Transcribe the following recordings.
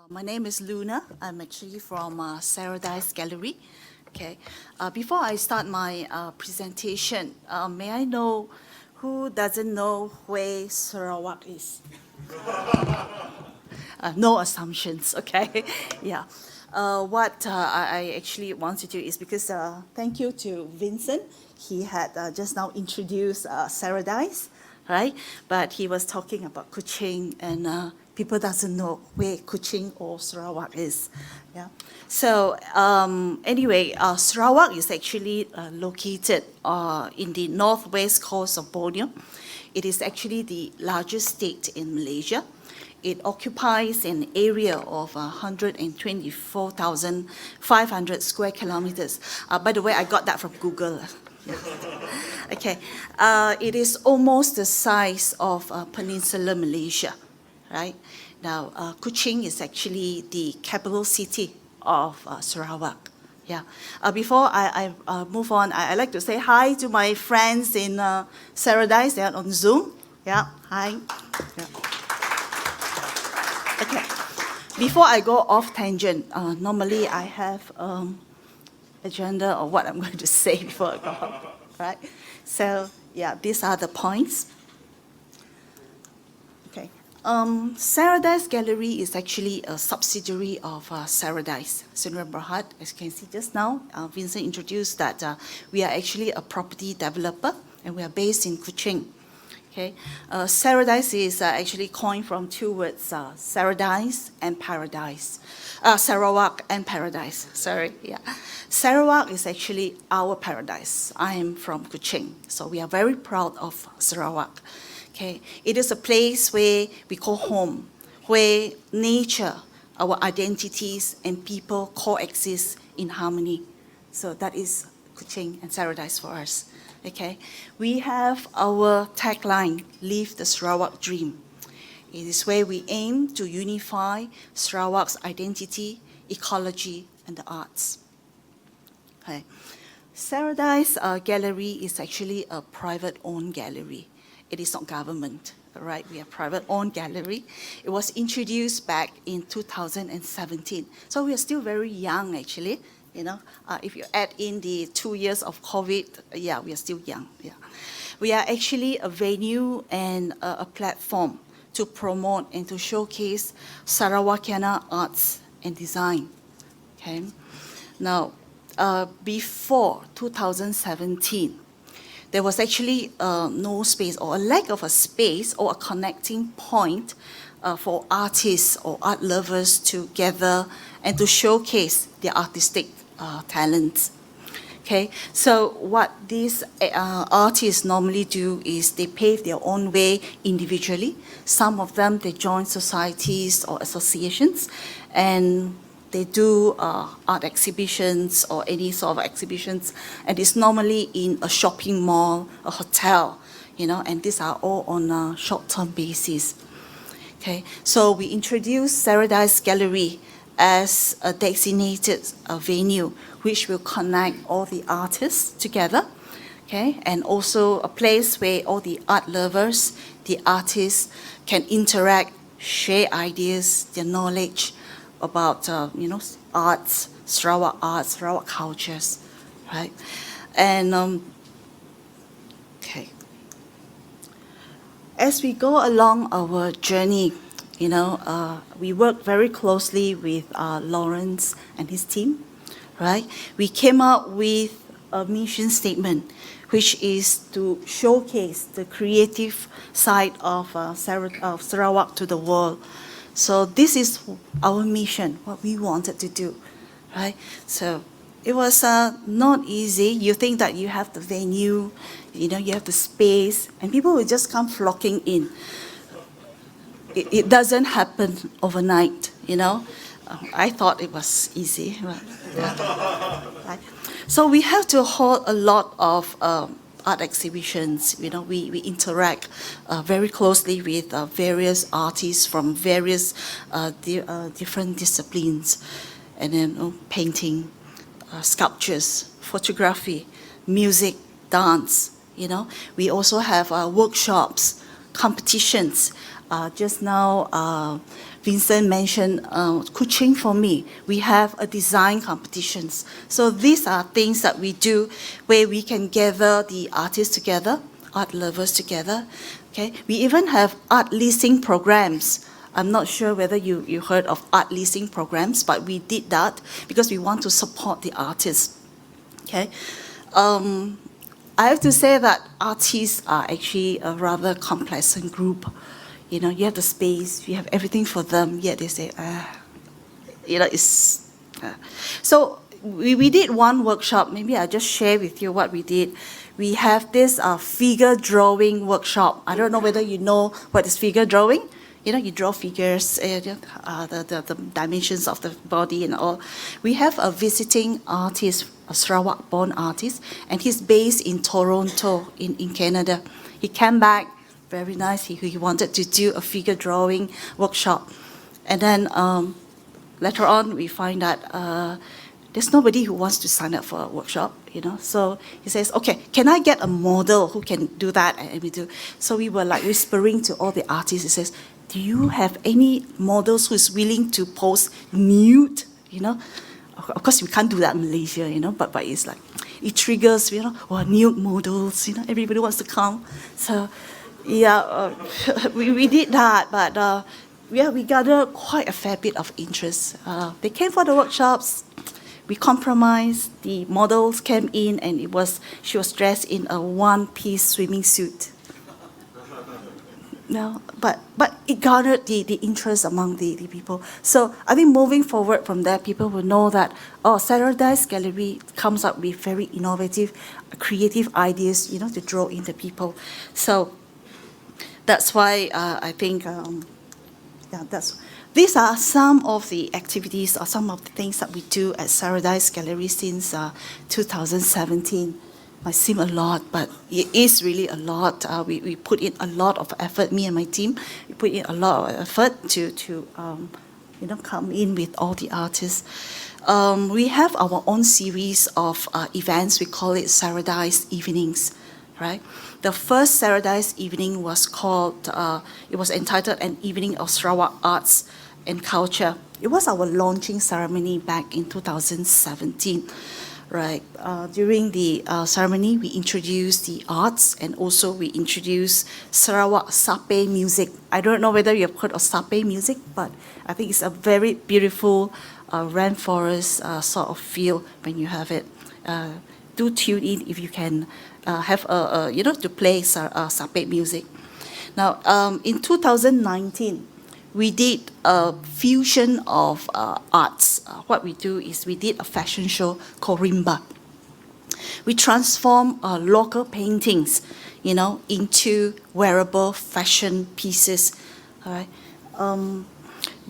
My name is Luna. I'm actually from Saradise Gallery. Okay. Before I start my presentation, may I know who doesn't know where Sarawak is? No assumptions, okay? Yeah. What I actually want to do is because thank you to Vincent. He had just now introduced Saradise, right? But he was talking about Kuching, and people doesn't know where Kuching or Sarawak is. Yeah. So anyway, Sarawak is actually located in the northwest coast of Borneo. It is actually the largest state in Malaysia. It occupies an area of 124,500 square kilometers. By the way, I got that from Google. Okay. It is almost the size of Peninsular Malaysia, right? Now, Kuching is actually the capital city of Sarawak. Yeah. Before I move on, I'd like to say hi to my friends in Saradise. They are on Zoom. Yeah. Hi. Yeah. Okay. Before I go off tangent, normally I have agenda of what I'm going to say before I go off, right? So yeah, these are the points. Okay. Saradise Gallery is actually a subsidiary of Saradise. Sdn Bhd. As you can see just now, Vincent introduced that we are actually a property developer and we are based in Kuching. Okay. Saradise is actually coined from two words, Saradise and Paradise. Sarawak and Paradise, sorry, yeah. Sarawak is actually our paradise. I am from Kuching, so we are very proud of Sarawak. Okay. It is a place where we call home, where nature, our identities, and people coexist in harmony. So that is Kuching and Saradise for us. Okay, we have our tagline, Live the Sarawak Dream. It is where we aim to unify Sarawak's identity, ecology, and the arts. Okay. Saradise Gallery is actually a private-owned gallery. It is not government, right? We are a private-owned gallery. It was introduced back in 2017. So we are still very young, actually. You know, if you add in the 2 years of COVID, yeah, we are still young. Yeah, we are actually a venue and a platform to promote and to showcase Sarawakiana arts and design. Okay, now before 2017, there was actually no space or a lack of a space or a connecting point for artists or art lovers to gather and to showcase their artistic talents. Okay, so what these artists normally do is they pave their own way individually. Some of them, they join societies or associations, and they do art exhibitions or any sort of exhibitions, and it's normally in a shopping mall, a hotel, you know, and these are all on a short-term basis. Okay, so we introduced Saradise Gallery as a designated venue which will connect all the artists together, okay, and also a place where all the art lovers, the artists can interact, share ideas, their knowledge about, arts, Sarawak cultures, right? And, okay. As we go along our journey, we work very closely with Lawrence and his team, right? We came up with a mission statement, which is to showcase the creative side of Sarawak to the world. So this is our mission, what we wanted to do, right? So it was not easy. You think that you have the venue, you have the space, and people will just come flocking in. It doesn't happen overnight, I thought it was easy. Right? Right. So we have to hold a lot of art exhibitions. We interact very closely with various artists from various different disciplines, and then painting, sculptures, photography, music, dance. We also have workshops, competitions. Just now, Vincent mentioned Kuching for me. We have a design competitions. So these are things that we do where we can gather the artists together, art lovers together. Okay, we even have art leasing programs. I'm not sure whether you heard of art leasing programs, but we did that because we want to support the artists. Okay, I have to say that artists are actually a rather complacent group. You know, you have the space, you have everything for them, yet they say, it's... So we did one workshop. Maybe I'll just share with you what we did. We have this figure drawing workshop. I don't know whether you know what is figure drawing. You know, you draw figures, the dimensions of the body and all. We have a visiting artist, a Sarawak-born artist, and he's based in Toronto, in Canada. He came back, very nice. He wanted to do a figure drawing workshop. And then later on, we find that there's nobody who wants to sign up for a workshop, you know. So he says, okay, can I get a model who can do that? And we do. So we were like whispering to all the artists. He says, do you have any models who's willing to pose nude, you know? Of course, we can't do that in Malaysia, you know, but it's like, it triggers, you know, nude models, you know, everybody wants to come. So, yeah, we did that, but we gathered quite a fair bit of interest. They came for the workshops. We compromised. The models came in, and she was dressed in a one-piece swimming suit. No, but it garnered the interest among the people. So I think moving forward from there, people will know that, Saradise Gallery comes up with very innovative, creative ideas, you know, to draw in the people. So that's why I think, these are some of the activities or some of the things that we do at Saradise Gallery since 2017. Might seem a lot, but it is really a lot. We put in a lot of effort, me and my team. We put in a lot of effort to come in with all the artists. We have our own series of events. We call it Saradise Evenings, right? The first Saradise evening was called, it was entitled An Evening of Sarawak Arts and Culture. It was our launching ceremony back in 2017. Right. During the ceremony, we introduced the arts, and also we introduced Sarawak Sape music. I don't know whether you have heard of Sape music, but I think it's a very beautiful rainforest sort of feel when you have it. Do tune in if you can have to play Sape music. Now, in 2019, we did a fusion of arts. What we do is we did a fashion show called Rimba. We transform local paintings, you know, into wearable fashion pieces. All right.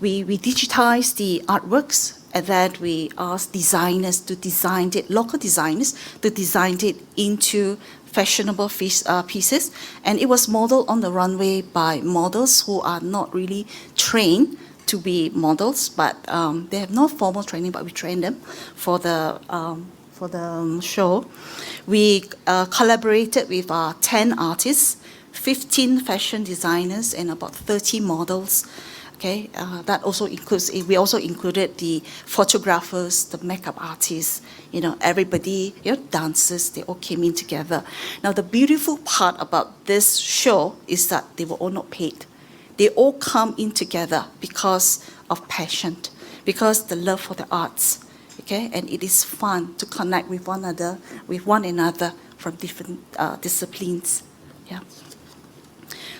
We digitize the artworks, and then we ask designers to design it, local designers to design it into fashionable pieces, and it was modeled on the runway by models who are not really trained to be models, but they have no formal training, but we train them for the show. We collaborated with 10 artists, 15 fashion designers, and about 30 models. Okay, that also includes, we also included the photographers, the makeup artists, you know, everybody, you know, dancers, they all came in together. Now, the beautiful part about this show is that they were all not paid. They all come in together because of passion, because the love for the arts, okay? And it is fun to connect with one another from different disciplines, yeah.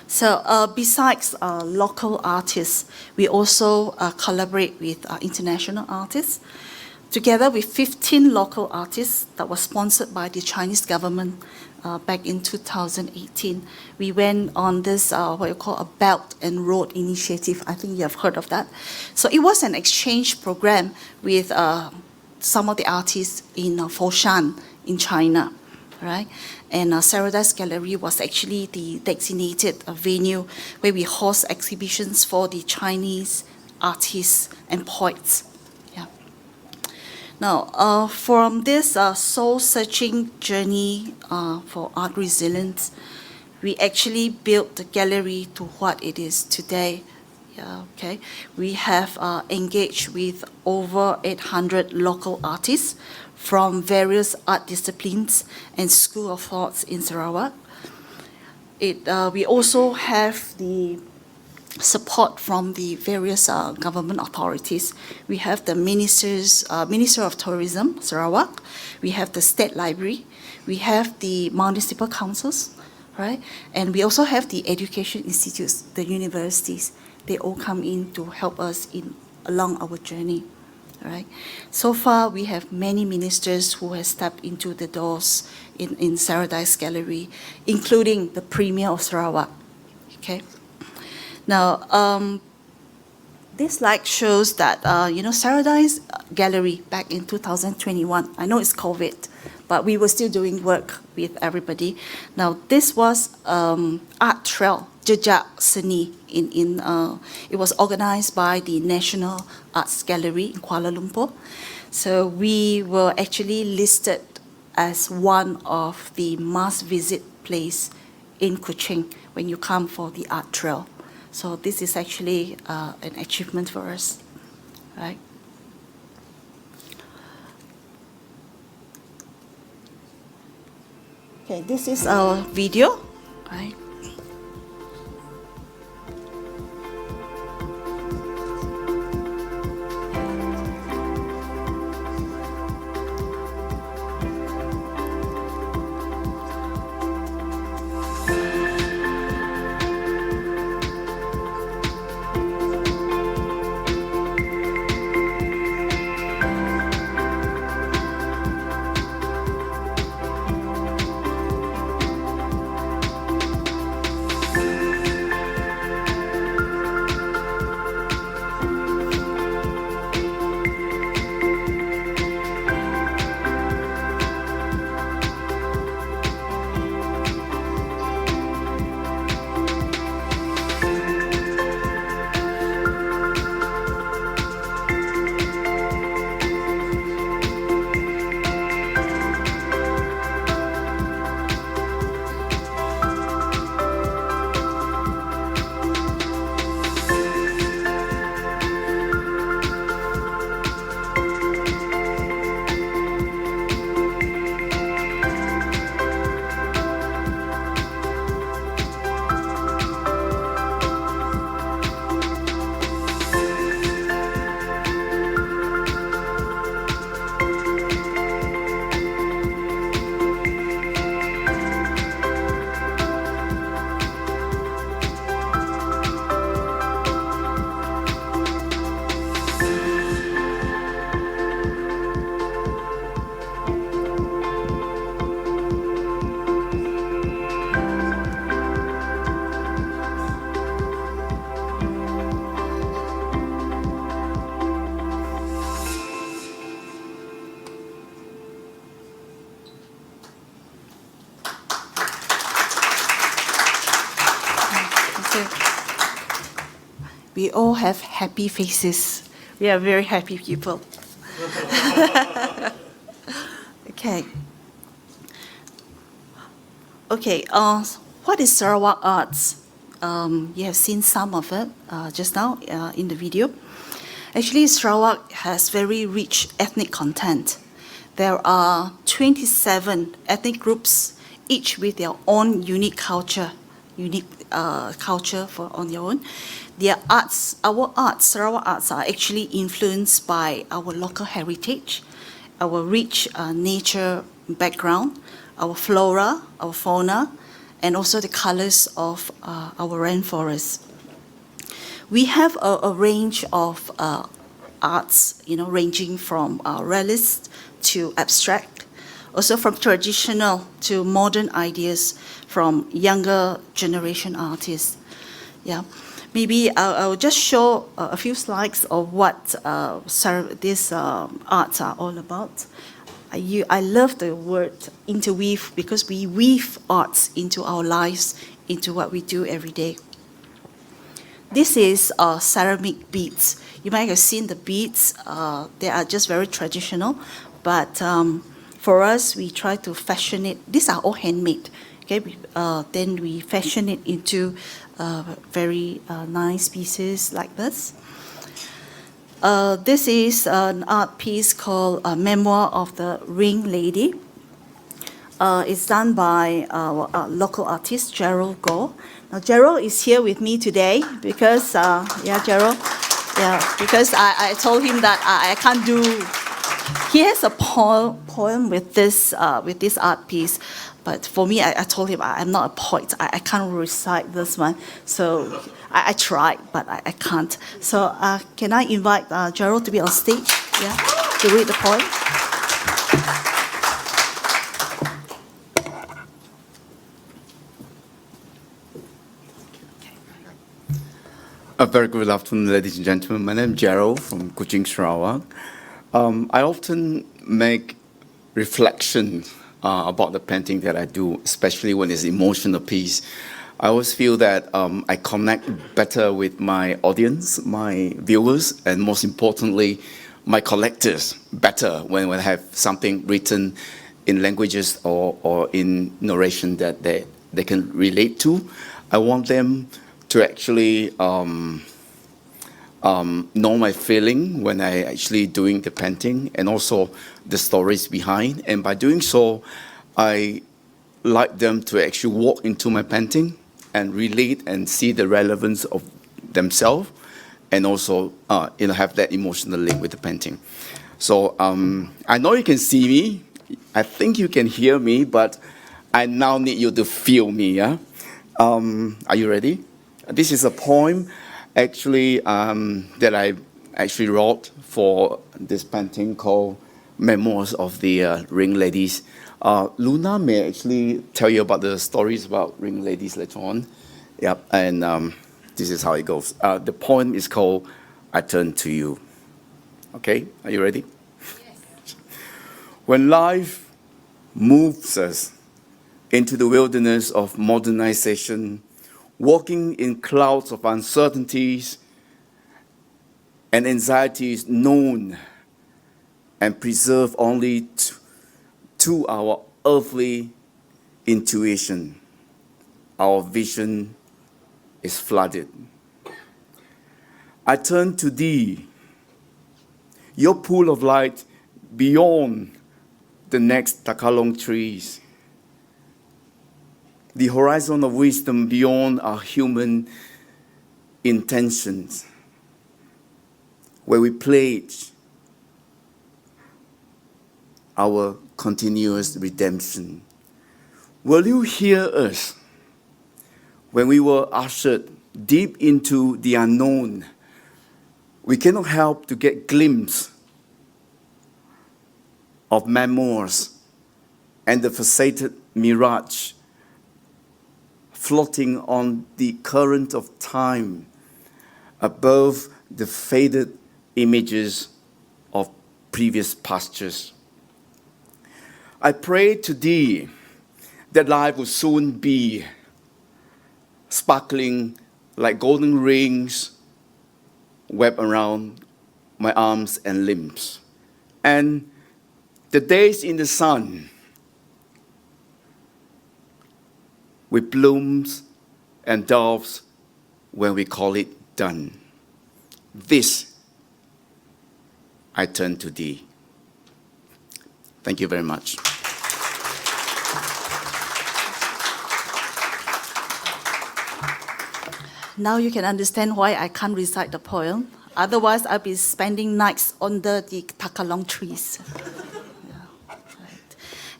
So besides local artists, we also collaborate with international artists. Together with 15 local artists that was sponsored by the Chinese government back in 2018, we went on this, what you call a Belt and Road Initiative. I think you have heard of that. So it was an exchange program with some of the artists in Foshan in China, right? And Saradise Gallery was actually the designated venue where we host exhibitions for the Chinese artists and poets. Yeah. Now, from this soul-searching journey for art resilience, we actually built the gallery to what it is today. Yeah, okay. We have engaged with over 800 local artists from various art disciplines and school of thoughts in Sarawak. We also have the support from the various government authorities. We have the Minister of Tourism, Sarawak. We have the State Library. We have the municipal councils, right? And we also have the education institutes, the universities. They all come in to help us along our journey, right? So far, we have many ministers who have stepped into the doors in Saradise Gallery, including the Premier of Sarawak, okay? Now, this slide shows that, Saradise Gallery back in 2021, I know it's COVID, but we were still doing work with everybody. Now, this was Art Trail, Jejak Seni. It was organized by the National Arts Gallery in Kuala Lumpur. So we were actually listed as one of the must-visit place in Kuching when you come for the Art Trail. So this is actually an achievement for us, right? Okay, this is our video, right? We all have happy faces. We are very happy people. Okay. Okay, what is Sarawak Arts? You have seen some of it just now in the video. Actually, Sarawak has very rich ethnic content. There are 27 ethnic groups, each with their own unique culture on their own. Their arts, our arts, Sarawak arts, are actually influenced by our local heritage, our rich nature background, our flora, our fauna, and also the colors of our rainforests. We have a range of arts, ranging from realist to abstract, also from traditional to modern ideas from younger generation artists. Yeah, maybe I'll just show a few slides of what these arts are all about. I love the word interweave because we weave arts into our lives, into what we do every day. This is ceramic beads. You might have seen the beads. They are just very traditional, but for us, we try to fashion it. These are all handmade. Okay, then we fashion it into very nice pieces like this. This is an art piece called Memoir of the Ring Lady. It's done by our local artist, Gerald Gore. Now, Gerald is here with me today because, Gerald, because I told him that I can't do. He has a poem with this art piece, but for me, I told him I'm not a poet. I can't recite this one, so I tried, but I can't. So can I invite Gerald to be on stage, to read the poem? A very good afternoon, ladies and gentlemen. My name is Gerald from Kuching, Sarawak. I often make reflections about the painting that I do, especially when it's emotional piece. I always feel that I connect better with my audience, my viewers, and most importantly, my collectors better when I have something written in languages or in narration that they can relate to. I want them to actually know my feeling when I actually doing the painting and also the stories behind. And by doing so, I like them to actually walk into my painting and relate and see the relevance of themselves and also have that emotional link with the painting. So I know you can see me. I think you can hear me, but I now need you to feel me. Yeah? Are you ready? This is a poem actually that I actually wrote for this painting called Memoirs of the Ring Ladies. Luna may actually tell you about the stories about ring ladies later on. Yep, and this is how it goes. The poem is called I Turn to You. Okay, are you ready? Yes. When life moves us into the wilderness of modernization, walking in clouds of uncertainties and anxieties known and preserved only to our earthly intuition, our vision is flooded. I turn to thee, your pool of light beyond the next takalong trees, the horizon of wisdom beyond our human intentions, where we pledge our continuous redemption. Will you hear us when we were ushered deep into the unknown? We cannot help to get a glimpse of memoirs and the faceted mirage floating on the current of time above the faded images of previous pastures. I pray to thee that life will soon be sparkling like golden rings wrapped around my arms and limbs. And the days in the sun with blooms and doves when we call it done. This I turn to thee. Thank you very much. Now you can understand why I can't recite the poem. Otherwise, I'll be spending nights under the takalong trees.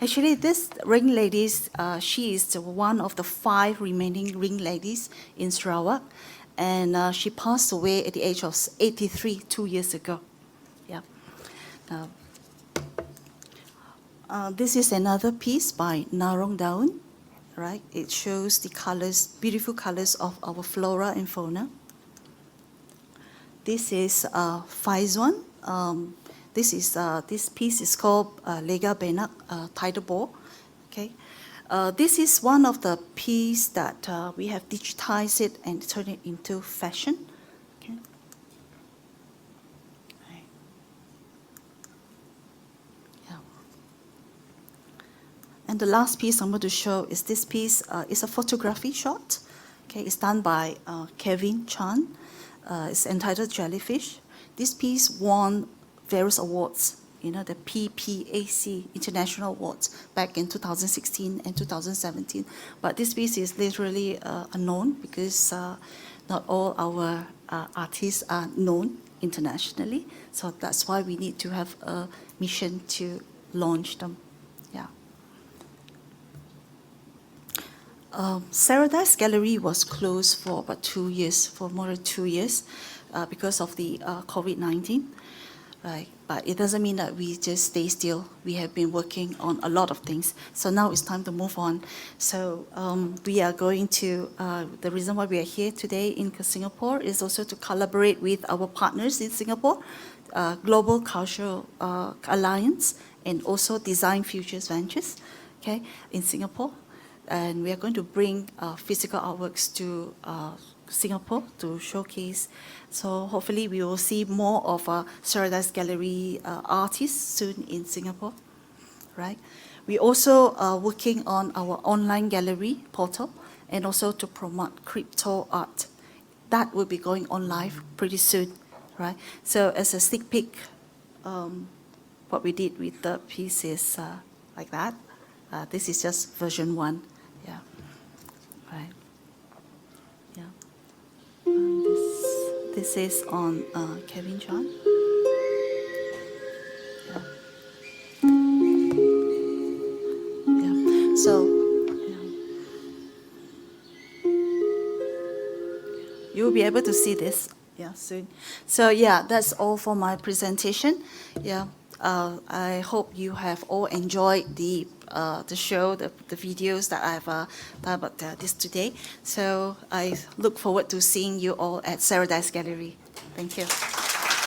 Actually, this ring lady, she is one of the 5 remaining ring ladies in Sarawak, and she passed away at the age of 83 2 years ago. Yeah. This is another piece by Narong Daun. Right? It shows the colors, beautiful colors of our flora and fauna. This is Faizwan. This piece is called Lega Benak Tidal Ball. Okay, this is one of the pieces that we have digitized it and turned it into fashion. Okay. Right. Yeah. And the last piece I'm going to show is this piece. It's a photography shot. Okay, it's done by Kevin Chan. It's entitled Jellyfish. This piece won various awards, the PPAC International Awards back in 2016 and 2017. But this piece is literally unknown because not all our artists are known internationally. So that's why we need to have a mission to launch them. Yeah. Saradise Gallery was closed for about 2 years, for more than 2 years, because of the COVID-19. Right, but it doesn't mean that we just stay still. We have been working on a lot of things. So now it's time to move on. So we are going to, the reason why we are here today in Singapore is also to collaborate with our partners in Singapore, Global Cultural Alliance, and also Design Futures Ventures, okay, in Singapore. And we are going to bring physical artworks to Singapore to showcase. So hopefully we will see more of Saradise Gallery artists soon in Singapore, right? We also are working on our online gallery portal and also to promote crypto art. That will be going on live pretty soon, right? So as a sneak peek, what we did with the piece is like that. This is just version 1, yeah, right. This is on Kevin Chan. Yeah. Yeah. So you will be able to see this soon. So yeah, that's all for my presentation. Yeah. I hope you have all enjoyed the show, the videos that I've done about this today. So I look forward to seeing you all at Saradise Gallery. Thank you.